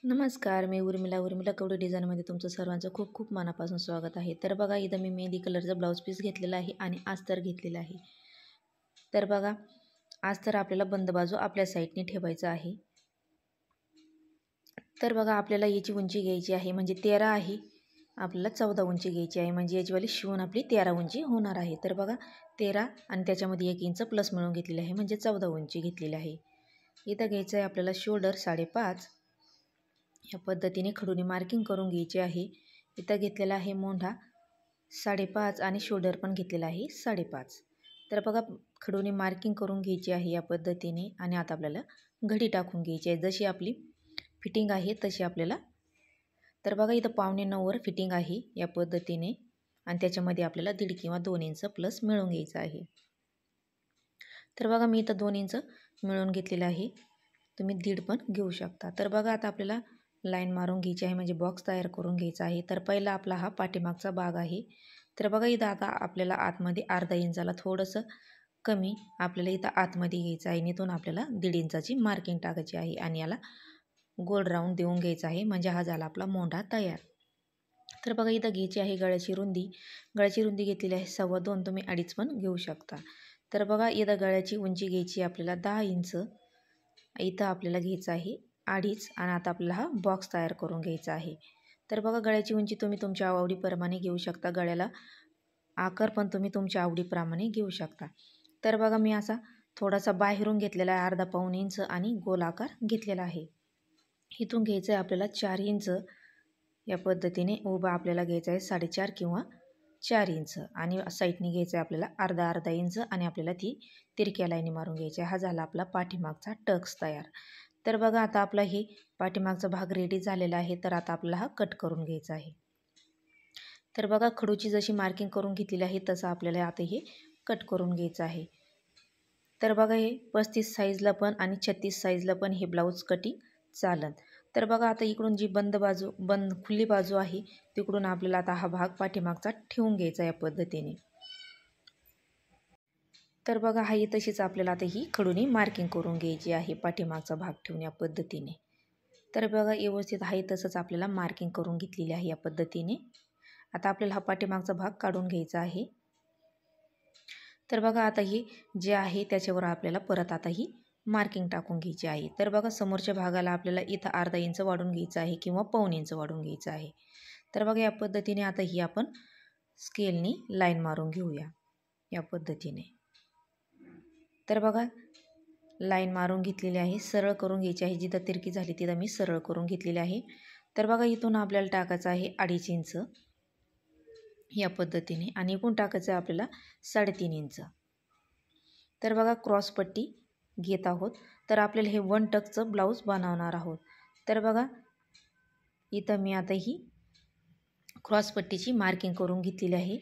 नमस्कार, मी उर्मिला कवडे डिझाईनमध्ये तुमचं सर्वांचं खूप खूप मनापासून स्वागत आहे. तर बघा, इथं मी मेहंदी कलरचा ब्लाऊज पीस घेतलेला आहे आणि अस्तर घेतलेला आहे. तर बघा, अस्तर आपल्याला बंद बाजू आपल्या साईडने ठेवायचं आहे. तर बघा, आपल्याला याची उंची घ्यायची आहे, म्हणजे 13 आहे. आपल्याला 14 उंची घ्यायची आहे, म्हणजे याचीवाली शिवून आपली 13 उंची होणार आहे. तर बघा, 13 आणि त्याच्यामध्ये 1 इंच प्लस मिळून घेतलेले आहे, म्हणजे 14 उंची घेतलेली आहे. इथं घ्यायचं आहे आपल्याला शोल्डर 5.5. या पद्धतीने खडूने मार्किंग करून घ्यायचे आहे. इथं घेतलेला आहे मोंढा 5.5 आणि शोल्डर पण घेतलेला आहे 5.5. तर बघा, खडूने मार्किंग करून घ्यायची आहे या पद्धतीने. आणि आता आपल्याला घडी टाकून घ्यायची आहे, जशी आपली फिटिंग आहे तशी आपल्याला. तर बघा, इथं 8.25 फिटिंग आहे या पद्धतीने, आणि त्याच्यामध्ये आपल्याला 1.5 किंवा 2 इंच प्लस मिळवून घ्यायचं आहे. तर बघा, मी इथं 2 इंच मिळवून घेतलेलं आहे, तुम्ही 1.5 पण घेऊ शकता. तर बघा, आता आपल्याला लाईन मारून घ्यायची आहे, म्हणजे बॉक्स तयार करून घ्यायचा आहे. तर पहिला आपला हा पाठीमागचा भाग आहे. तर बघा, इथं आता आपल्याला आतमध्ये अर्धा इंचाला थोडंसं कमी आपल्याला इथं आतमध्ये घ्यायचं आहे. इथून आपल्याला 1.5 इंचाची मार्किंग टाकायची आहे आणि याला गोल राऊंड देऊन घ्यायचा आहे, म्हणजे हा झाला आपला मोंढा तयार. तर बघा, इथं घ्यायची आहे गळ्याची रुंदी घेतलेली आहे 2.25, तुम्ही 2.5 पण घेऊ शकता. तर बघा, इथं गळ्याची उंची घ्यायची आपल्याला 10 इंच. इथं आपल्याला घ्यायचं आहे 2.5, आणि आता आपल्याला हा बॉक्स तयार करून घ्यायचा आहे. तर बघा, गळ्याची उंची तुम्ही तुमच्या आवडीप्रमाणे घेऊ शकता. गळ्याला आकार पण तुम्ही तुमच्या आवडीप्रमाणे घेऊ शकता. तर बघा, मी असा थोडासा बाहेरून घेतलेला आहे, अर्धा पाऊण इंच, आणि गोल आकार घेतलेला आहे. इथून घ्यायचं आहे आपल्याला 4 इंच. या पद्धतीने उभा आपल्याला घ्यायचा आहे 4.5 किंवा 4 इंच, आणि साईडने घ्यायचं आहे आपल्याला अर्धा इंच, आणि आपल्याला ती तिरक्या लाईनी मारून घ्यायची. हा झाला आपला पाठीमागचा टक्स तयार. तर बघा, आता आपला हे पाठीमागचा भाग रेडी झालेला आहे. तर आता आपल्याला हा कट करून घ्यायचा आहे. तर बघा, खडूची जशी मार्किंग करून घेतलेली आहे तसं आपल्याला आता हे कट करून घ्यायचं आहे. तर बघा, हे 35 साईजला पण आणि 36 साईजला पण हे ब्लाऊज कटिंग चालन. तर बघा, आता इकडून जी खुली बाजू आहे तिकडून आपल्याला आता हा भाग पाठीमागचा ठेवून घ्यायचा या पद्धतीने. तर बघा, ही तशीच आपल्याला आता ही खडूनी मार्किंग करून घ्यायची आहे, पाठीमागचा भाग ठेवून या पद्धतीने. तर बघा, व्यवस्थित आहे तसंच आपल्याला मार्किंग करून घेतलेली आहे या पद्धतीने. आता आपल्याला हा पाठीमागचा भाग काढून घ्यायचा आहे. तर बघा, आता ही जे आहे त्याच्यावर आपल्याला परत आता ही मार्किंग टाकून घ्यायची आहे. तर बघा, समोरच्या भागाला आपल्याला इथं अर्धा इंच वाढून घ्यायचं आहे किंवा पाऊण इंच वाढून घ्यायचं आहे. तर बघा, या पद्धतीने आता ही आपण स्केलनी लाईन मारून घेऊया या पद्धतीने. तर बघा, लाईन मारून घेतलेली आहे, सरळ करून घ्यायची आहे. जिथं तिरकी झाली तिथं मी सरळ करून घेतलेली आहे. तर बघा, इथून आपल्याला टाकायचं आहे 2.5 इंच या पद्धतीने, आणि इकडून टाकायचं आहे आपल्याला 3.5 इंच. तर बघा, क्रॉसपट्टी घेत आहोत. तर आपल्याला हे 1 टक्सचं ब्लाऊज बनवणार आहोत. तर बघा, इथं मी आता ही क्रॉसपट्टीची मार्किंग करून घेतलेली आहे.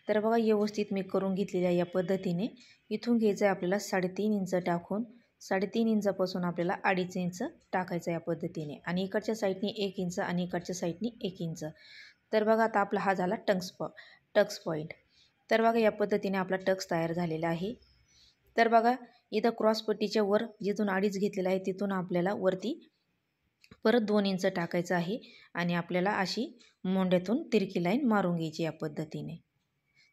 तर बघा, व्यवस्थित मी करून घेतलेली आहे या पद्धतीने. इथून घ्यायचं आहे आपल्याला 3.5 इंच टाकून, 3.5 इंचापासून आपल्याला 2.5 इंच टाकायचं या पद्धतीने, आणि इकडच्या साईडने 1 इंच आणि इकडच्या साईडने 1 इंच. तर बघा, आता आपला हा झाला टक्स पॉईंट. तर बघा, या पद्धतीने आपला टक्स तयार झालेला आहे. तर बघा, इथं क्रॉसपट्टीच्या वर जिथून 2.5 घेतलेला आहे तिथून आपल्याला वरती परत 2 इंच टाकायचं आहे, आणि आपल्याला अशी मोंढ्यातून तिरकी लाईन मारून घ्यायची या पद्धतीने.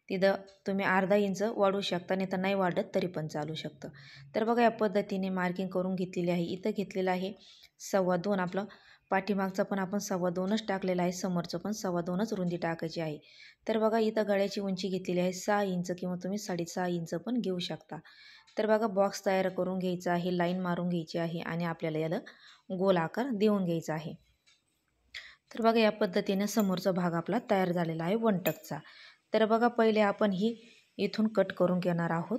तिथं तुम्ही अर्धा इंच वाढवू शकता, नाही तर नाही वाढत तरी पण चालू शकतं. तर बघा, या पद्धतीने मार्किंग करून घेतलेली आहे. इथं घेतलेलं आहे 2.25. आपलं पाठीमागचा पण आपण 2.25च टाकलेला आहे, समोरचं पण 2.25च रुंदी टाकायची आहे. तर बघा, इथं गळ्याची उंची घेतलेली आहे 6 इंच किंवा तुम्ही 6.5 इंच पण घेऊ शकता. तर बघा, बॉक्स तयार करून घ्यायचा आहे, लाईन मारून घ्यायची आहे, आणि आपल्याला याला गोल आकार देऊन घ्यायचा आहे. तर बघा, या पद्धतीने समोरचा भाग आपला तयार झालेला आहे 1 टक्सचा. तर बघा, पहिले आपण ही इथून कट करून घेणार आहोत.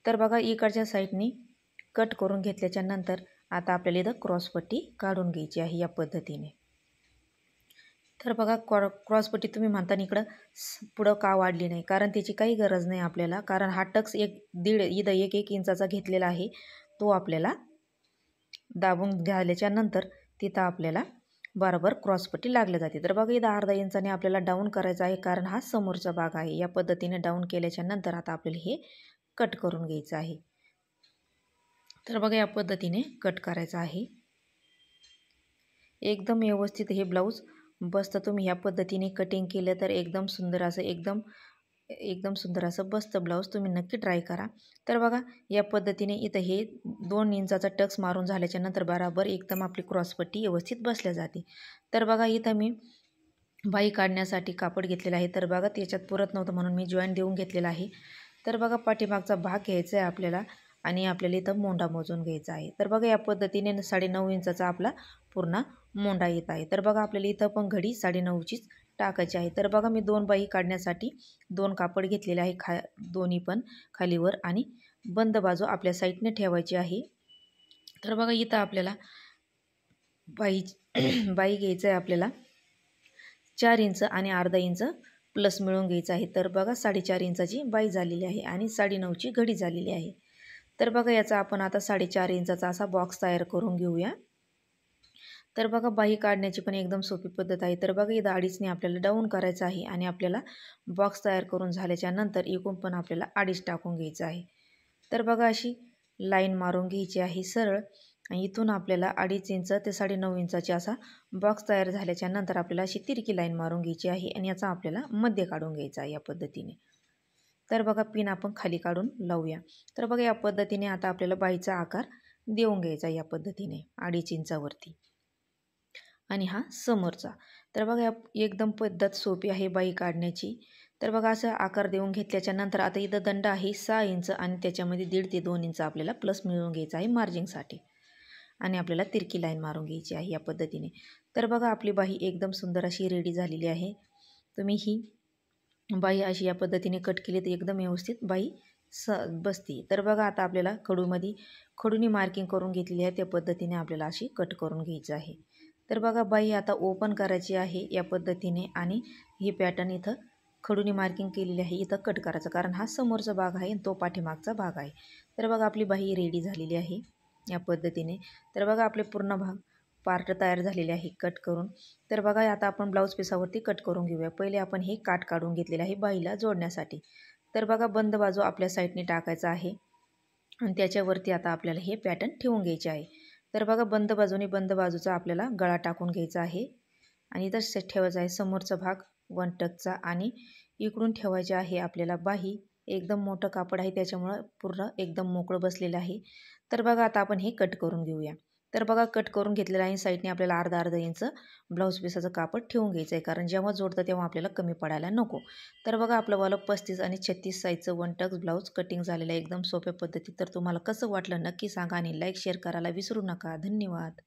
तर बघा, इकडच्या साईडनी कट करून घेतल्याच्या नंतर आता आपल्याला इथं क्रॉसपट्टी काढून घ्यायची आहे या पद्धतीने. तर बघा, क्रॉसपट्टी तुम्ही म्हणताना इकडं पुढं का वाढली नाही, कारण त्याची काही गरज नाही आपल्याला, कारण हा टक्स 1.5 इथं 1 इंचाचा घेतलेला आहे, तो आपल्याला दाबून घाल्याच्या नंतर तिथं आपल्याला बरोबर क्रॉसपट्टी लागली जाते. तर बघा, इथं अर्धा इंचाने आपल्याला डाऊन करायचं आहे, कारण हा समोरचा भाग आहे. या पद्धतीने डाऊन केल्याच्या नंतर आता आपल्याला हे कट करून घ्यायचं आहे. तर बघा, या पद्धतीने कट करायचं आहे. एकदम व्यवस्थित हे ब्लाऊज बसतं. तुम्ही ह्या पद्धतीने कटिंग केलं तर एकदम सुंदर असं एकदम सुंदर असं बसतं ब्लाऊज. तुम्ही नक्की ट्राय करा. तर बघा या पद्धतीने इथं हे 2 इंचाचा टक्स मारून झाल्याच्या नंतर बराबर एकदम आपली क्रॉसपट्टी व्यवस्थित बसल्या जाते. तर बघा इथं मी बाही काढण्यासाठी कापड घेतलेला आहे. तर बघा त्याच्यात पुरत नव्हतं म्हणून मी जॉईंट देऊन घेतलेला आहे. तर बघा पाठीमागचा भाग घ्यायचा आहे आपल्याला आणि आपल्याला इथं मोंढा मोजून घ्यायचा आहे. तर बघा या पद्धतीने 9.5 इंचाचा आपला पूर्ण मोंढा येत आहे. तर बघा आपल्याला इथं पण घडी 9.5चीच टाकायची आहे. तर बघा मी 2 बाही काढण्यासाठी 2 कापड घेतलेले आहे. दोन्ही पण खालीवर आणि बंद बाजू आपल्या साईडने ठेवायची आहे. तर बघा इथं आपल्याला बाही बाही घ्यायचं आहे आपल्याला 4 इंच आणि अर्धा इंच प्लस मिळून घ्यायचं आहे. तर बघा 4.5 इंचाची बाही झालेली आहे आणि 9.5ची घडी झालेली आहे. तर बघा याचा आपण आता 4.5 इंचाचा असा बॉक्स तयार करून घेऊया. तर बघा बाही काढण्याची पण एकदम सोपी पद्धत आहे. तर बघा इथं 2.5ने आपल्याला डाऊन करायचं आहे आणि आपल्याला बॉक्स तयार करून झाल्याच्या नंतर इकडून पण आपल्याला 2.5 टाकून घ्यायचं आहे. तर बघा अशी लाईन मारून घ्यायची आहे सरळ आणि इथून आपल्याला 2.5 इंच ते 9.5 इंचाची असा बॉक्स तयार झाल्याच्या नंतर आपल्याला अशी तिरकी लाईन मारून घ्यायची आहे आणि याचा आपल्याला मध्य काढून घ्यायचा आहे या पद्धतीने. तर बघा पिन आपण खाली काढून लावूया. तर बघा या पद्धतीने आता आपल्याला बाहीचा आकार देऊन घ्यायचा या पद्धतीने 2.5 इंचावरती आणि हा समोरचा. तर बघा एकदम पद्धत सोपी आहे बाही काढण्याची. तर बघा असं आकार देऊन घेतल्याच्या नंतर आता इथं दंड आहे 6 इंच आणि त्याच्यामध्ये 1.5 ते 2 इंच आपल्याला प्लस मिळवून घ्यायचं आहे मार्जिंगसाठी आणि आपल्याला तिरकी लाईन मारून घ्यायची आहे या पद्धतीने. तर बघा आपली बाही एकदम सुंदर अशी रेडी झालेली आहे. तुम्ही ही बाही अशी या पद्धतीने कट केली तर एकदम व्यवस्थित बाही बसते. तर बघा आता आपल्याला खडूनी मार्किंग करून घेतलेली आहे त्या पद्धतीने आपल्याला अशी कट करून घ्यायची आहे. तर बघा बाही आता ओपन करायची आहे या पद्धतीने आणि ही पॅटर्न इथं खडूनी मार्किंग केलेली आहे इथं कट करायचं, कारण हा समोरचा भाग आहे आणि तो पाठीमागचा भाग आहे. तर बघा आपली बाही रेडी झालेली आहे या पद्धतीने. तर बघा आपले पूर्ण पार्ट तयार झालेले आहे कट करून. तर बघा आता आपण ब्लाऊज पिसावरती कट करून घेऊया. पहिले आपण हे काट काढून घेतलेलं आहे बाहीला जोडण्यासाठी. तर बघा बंद बाजू आपल्या साईडने टाकायचा आहे आणि त्याच्यावरती आता आपल्याला हे पॅटर्न ठेवून घ्यायचे आहे. तर बघा बंद बाजूचा आपल्याला गळा टाकून घ्यायचा आहे आणि इथं ठेवायचा आहे समोरचा भाग 1 टक्सचा आणि इकडून ठेवायचे आहे आपल्याला बाही. एकदम मोठं कापड आहे त्याच्यामुळं पूर्ण एकदम मोकळं बसलेलं आहे. तर बघा आता आपण हे कट करून घेऊया. तर बघा कट करून घेतलेलं आहे. साईडने आपल्याला अर्धा इंच ब्लाऊज पिसाचं कापड ठेवून घ्यायचं आहे, कारण जेव्हा जोडतं तेव्हा आपल्याला कमी पडायला नको. तर बघा आपलं वालं 35 आणि 36 साईजचं 1 टक्स ब्लाऊज कटिंग झालेलं आहे एकदम सोप्या पद्धतीत. तर तुम्हाला कसं वाटलं नक्की सांगा आणि लाईक शेअर करायला विसरू नका. धन्यवाद.